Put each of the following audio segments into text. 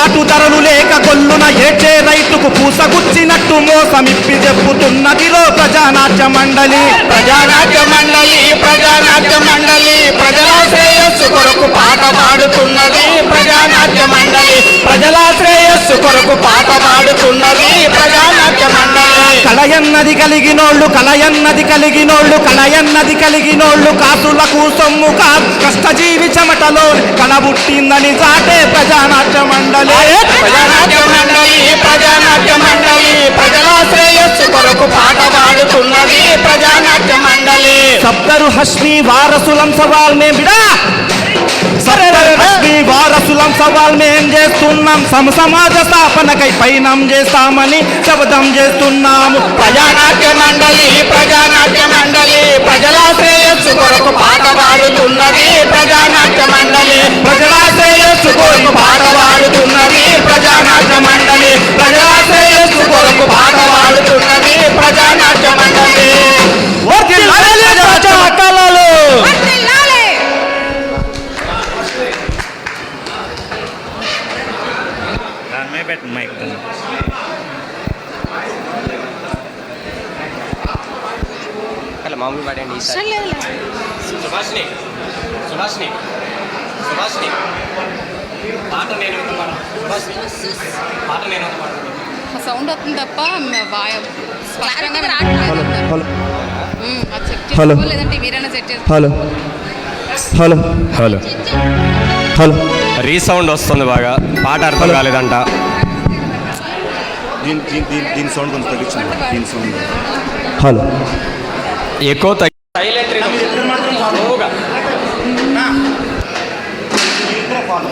గిట్టుబాటు ధరలు లేక గొల్లున ఏడ్చే రైతుకు పూసగుచ్చినట్టు మోసమిప్పి చెప్పుతున్నదిలో ప్రజానాట్య మండలి. ప్రజానాట్య మండలి ప్రజానాట్య మండలి ప్రజల శ్రేయస్సు కొరకు పాట పాడుతున్నది. ప్రజానాట్య మండలి ప్రజల శ్రేయస్సు కొరకు పాట పాడుతున్నది. ప్రజానాట్య మండలి కలయన్నది కలిగినోళ్ళు కలయన్నది కలిగినోళ్ళు కలయన్నది కలిగినోళ్ళు కాసులకు సొమ్ము కాదు కష్టజీవి చెమటలో కలబుట్టిందని చాటే ప్రజానాట్య మండలి. ప్రజానాట్య మండలి ప్రజానాట్య మండలి ప్రజల శ్రేయస్సు కొరకు పాట పాడుతున్నది. ప్రజానాట్య మండలి సబ్దరు హస్మి వారసులం సవాల్ మే బిడా వారసులం సవాల్ మేం చేస్తున్నాం సమాజ స్థాపనకై పైనం చేస్తామని శపథం చేస్తున్నాము. ప్రజానాట్య మండలి ప్రజానాట్య మండలి ప్రజల శ్రేయస్సు కొరకు పాట పాడుతున్నది. ప్రజానాట్య మండలి ప్రజల శ్రేయస్సు కొరకు పాట పాడుతున్నది. ప్రజానాట్య మండలి ప్రజల శ్రేయస్సు కొరకు పాట పాడుతున్నది. ప్రజానాట్య మండలి మామూలు పాడండి. సుభాష్ని సుభాష్ని సుభాష్ని పాట నేను పాట నేను సౌండ్ వస్తుంది తప్ప హలో లేదంటే మీరైనా సెట్ చేసి hello hello hello hello resound వస్తుంది బాగా పాట అర్థం కాలేదంట. దీని సౌండ్ కొంచెం తగ్గించండి. దీని సౌండ్ హలో ఎక్కువ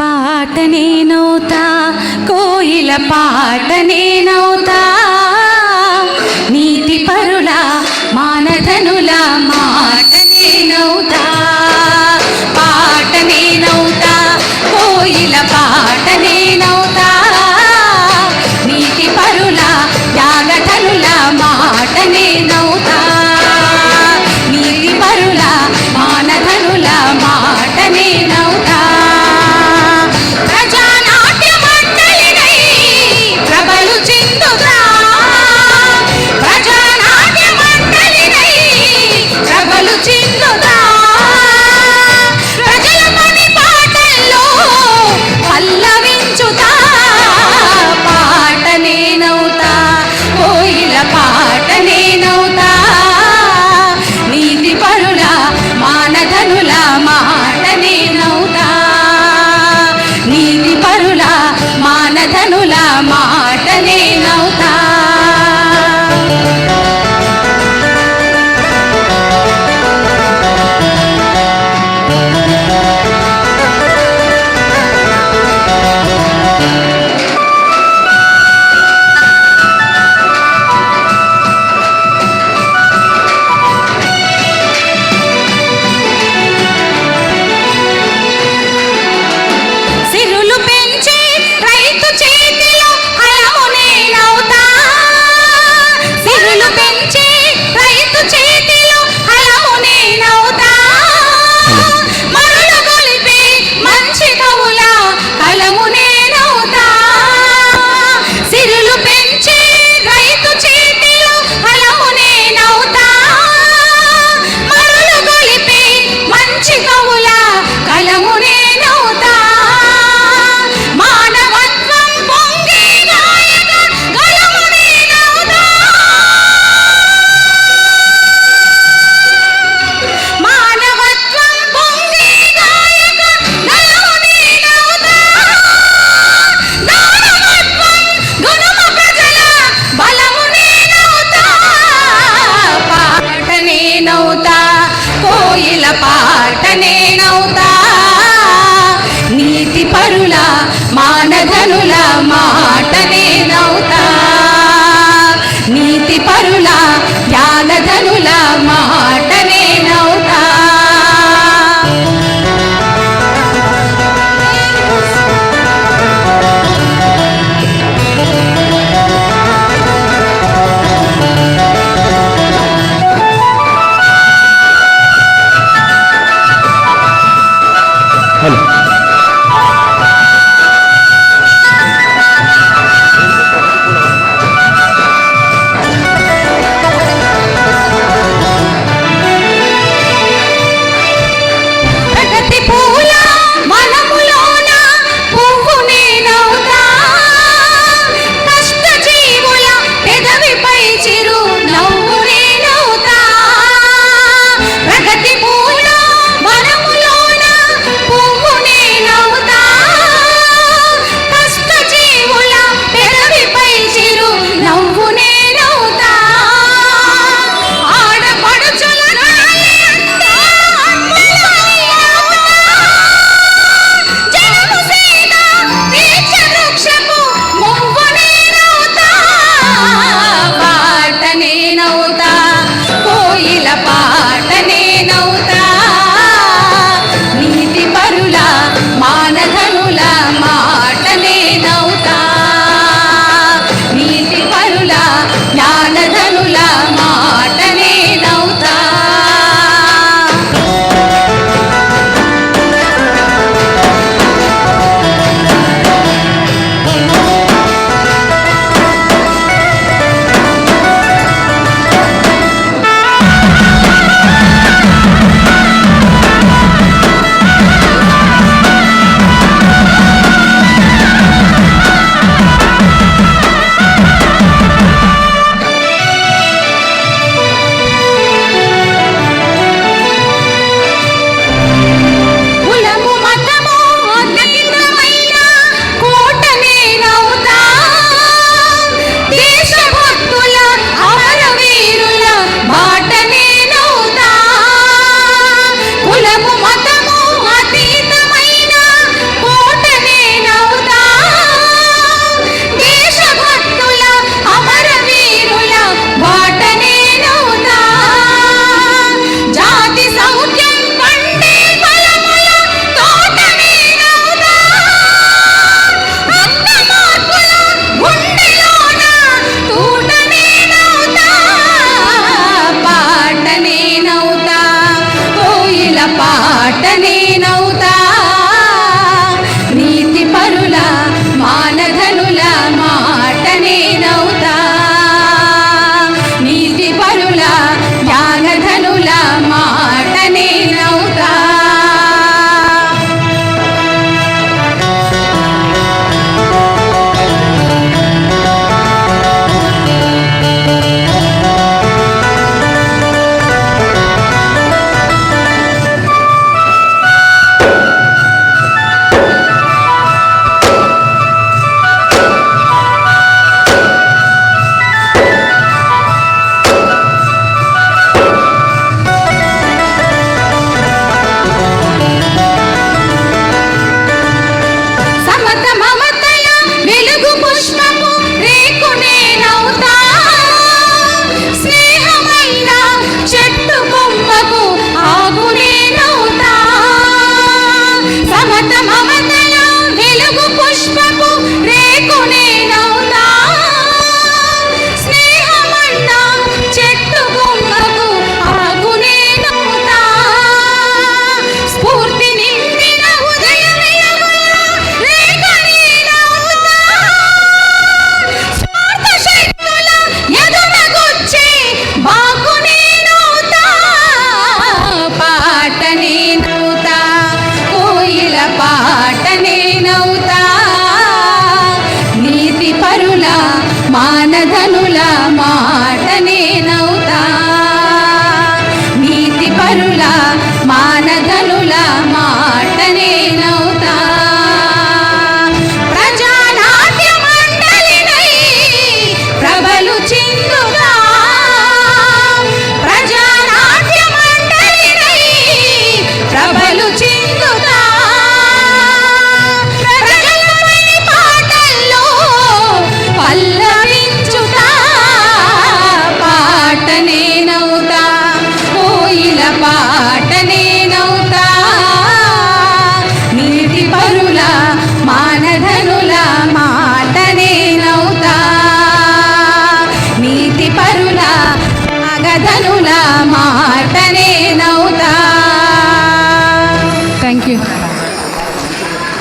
పాట నేనవుతా కోయిల పాట నేనవుతా నీతి పరుల మానధనుల మాట నేనవుతా. పాట నేనవుతా కోయిల పాట నేనవుతా నీతి పరుల యాగధనుల మాట నేనవుతా. నీతి పరుల మానధనుల మాట నేనవుతా. ప్రజానాట్య మండలినై ప్రబలు చిందుతా. ప్రజానాట్య మండలినై ప్రబలు చిందుతా. ప్రజల మని పాటల్లో పల్లవించుతా. పాట నేనవుతా కోయిల పాట నేనవుతా నీతి పరుల మానధనుల మాట నేనవుతా. నీతి పరుల మానధనుల మాట నేనవుతా. సిరులు పెంచి రైతు చేతిలో హలము నేనవుతా. సిరులు పెంచి రైతు చేతిలో హలము నేనవుతా. మరులు గొలిపి మంచి కవుల హలము నేనవుతా. సిరులు పెంచి రైతు చేతిలో హలము నేనవుతా. మరులు గొలిపి మంచి కవుల కలము నేనవుతా. మానవత్వం పొంగే గాయక గలము నేనవుతా. మానవత్వం పొంగే గాయక గలము నేనవుతా. దానవత్వం గుణమ ప్రజల బలము నేనవుతా. పాట నేనవుతా కోయిల పాట నేనవుతా. నీతి పరుల మానధనుల మాట నేనవుతా. నీతి పరుల త్యాగధనుల మాట నేనవుతా. హలో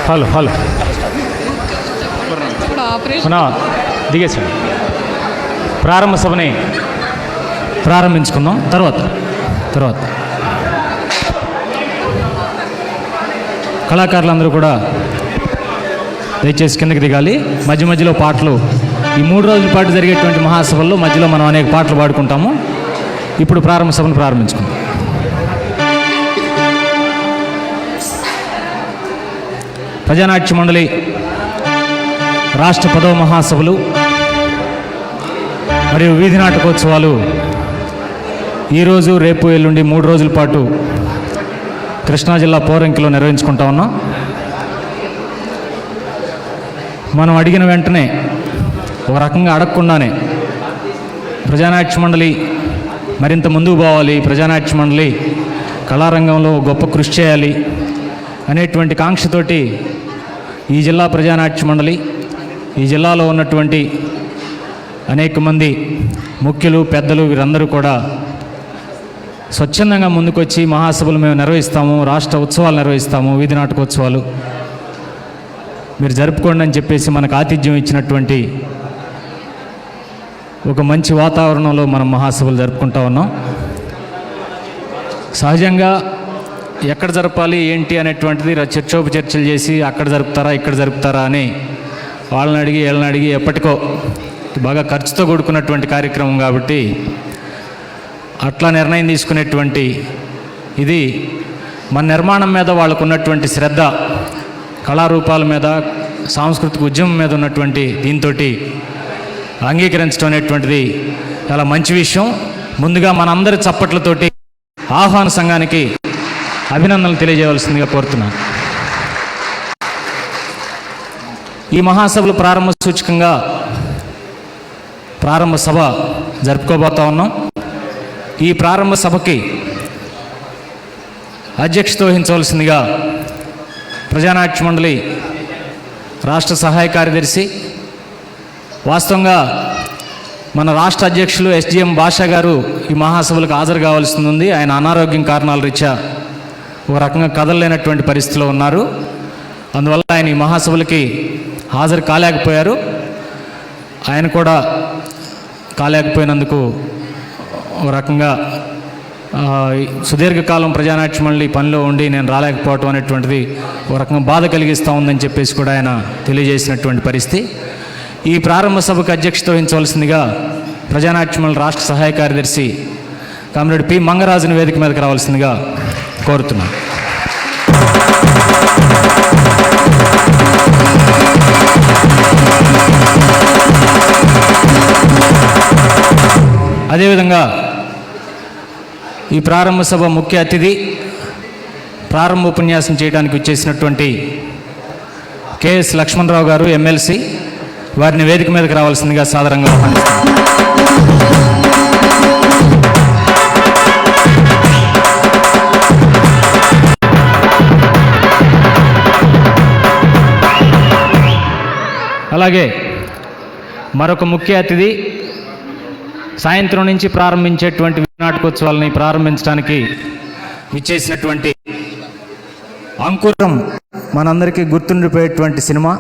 హలో హలో ఇప్పుడు ఆపరేషన్ మన దిగేసండి. ప్రారంభ సభని ప్రారంభించుకుందాం. తర్వాత కళాకారులందరూ కూడా దయచేసి కిందకి దిగాలి. మధ్య మధ్యలో పాటలు, ఈ 3 రోజుల పాటు జరిగేటువంటి మహాసభల్లో మధ్యలో మనం అనేక పాటలు పాడుకుంటాము. ఇప్పుడు ప్రారంభ సభను ప్రారంభించుకుందాం. ప్రజానాట్య మండలి రాష్ట్ర 10వ మహాసభలు మరియు వీధి నాటకోత్సవాలు ఈరోజు, రేపు, ఎల్లుండి 3 రోజుల పాటు కృష్ణా జిల్లా పోరంకిలో నిర్వహించుకుంటా ఉన్నాం. మనం అడిగిన వెంటనే, ఒక రకంగా అడగకుండానే, ప్రజానాట్య మండలి మరింత ముందుకు పోవాలి, ప్రజానాట్య మండలి కళారంగంలో గొప్ప కృషి చేయాలి అనేటువంటి కాంక్షతోటి ఈ జిల్లా ప్రజానాట్య మండలి, ఈ జిల్లాలో ఉన్నటువంటి అనేక మంది ముఖ్యులు, పెద్దలు, వీరందరూ కూడా స్వచ్ఛందంగా ముందుకొచ్చి మహాసభలు మేము నిర్వహిస్తాము, రాష్ట్ర ఉత్సవాలు నిర్వహిస్తాము, వీధి నాటకోత్సవాలు మీరు జరుపుకోండి అని చెప్పేసి మనకు ఆతిథ్యం ఇచ్చినటువంటి ఒక మంచి వాతావరణంలో మనం మహాసభలు జరుపుకుంటా ఉన్నాం. సహజంగా ఎక్కడ జరపాలి ఏంటి అనేటువంటిది చర్చోపచర్చలు చేసి అక్కడ జరుపుతారా ఇక్కడ జరుపుతారా అని వాళ్ళని అడిగి వీళ్ళని అడిగి ఎప్పటికో బాగా ఖర్చుతో కూడుకున్నటువంటి కార్యక్రమం కాబట్టి అట్లా నిర్ణయం తీసుకునేటువంటి ఇది మన నిర్మాణం మీద వాళ్ళకు ఉన్నటువంటి శ్రద్ధ, కళారూపాల మీద, సాంస్కృతిక ఉద్యమం మీద ఉన్నటువంటి దీంతో అంగీకరించడం అనేటువంటిది చాలా మంచి విషయం. ముందుగా మనందరి చప్పట్లతోటి ఆహ్వాన సంఘానికి అభినందనలు తెలియజేయవలసిందిగా కోరుతున్నాను. ఈ మహాసభలు ప్రారంభ సూచకంగా ప్రారంభ సభ జరుపుకోబోతా ఉన్నాం. ఈ ప్రారంభ సభకి అధ్యక్షత వహించవలసిందిగా ప్రజానాట్య మండలి రాష్ట్ర సహాయ కార్యదర్శి, వాస్తవంగా మన రాష్ట్ర అధ్యక్షులు ఎస్డిఎం భాషా గారు ఈ మహాసభలకు హాజరు కావాల్సి ఉంది. ఆయన అనారోగ్యం కారణాల రీత్యా ఒక రకంగా కదలలేనటువంటి పరిస్థితిలో ఉన్నారు. అందువల్ల ఆయన ఈ మహాసభలకి హాజరు కాలేకపోయారు. ఆయన కూడా కాలేకపోయినందుకు ఒక రకంగా సుదీర్ఘకాలం ప్రజానాట్య మండలి పనిలో ఉండి నేను రాలేకపోవటం అనేటువంటిది ఒక రకంగా బాధ కలిగిస్తూ ఉందని చెప్పేసి కూడా ఆయన తెలియజేసినటువంటి పరిస్థితి. ఈ ప్రారంభ సభకు అధ్యక్షత వహించవలసిందిగా ప్రజానాట్య మండలి రాష్ట్ర సహాయ కార్యదర్శి కామ్రేడ్ పి మంగరాజుని వేదిక మీదకి రావాల్సిందిగా కోరుతున్నాను. అదేవిధంగా ఈ ప్రారంభ సభ ముఖ్య అతిథి, ప్రారంభ ఉపన్యాసం చేయడానికి వచ్చేసినటువంటి కెఎస్ లక్ష్మణరావు గారు ఎమ్మెల్సీ, వారిని వేదిక మీదకి రావాల్సిందిగా సాదరంగా ఆహ్వానిస్తున్నాను. అలాగే మరొక ముఖ్య అతిథి, సాయంత్రం నుంచి ప్రారంభించేటువంటి నాటకోత్సవాలని ప్రారంభించడానికి విచ్చేసినటువంటి అంకురం, మనందరికీ గుర్తుండిపోయేటువంటి సినిమా,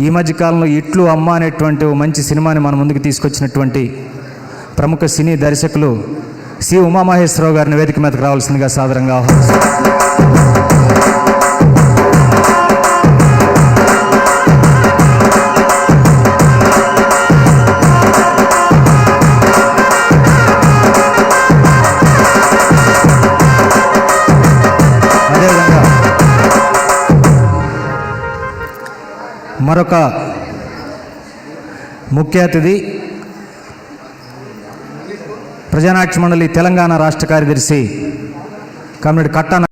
ఈ మధ్యకాలంలో ఇట్లు అమ్మ అనేటువంటి ఓ మంచి సినిమాని మన ముందుకు తీసుకొచ్చినటువంటి ప్రముఖ సినీ దర్శకులు సి ఉమామహేశ్వరరావు గారిని వేదిక మీదకి రావాల్సిందిగా సాదరంగా ఆహ్వానిస్తున్నాను. మరొక ముఖ్య అతిథి, ప్రజానాట్య మండలి తెలంగాణ రాష్ట్ర కార్యదర్శి కామ్రేడ్ కట్టా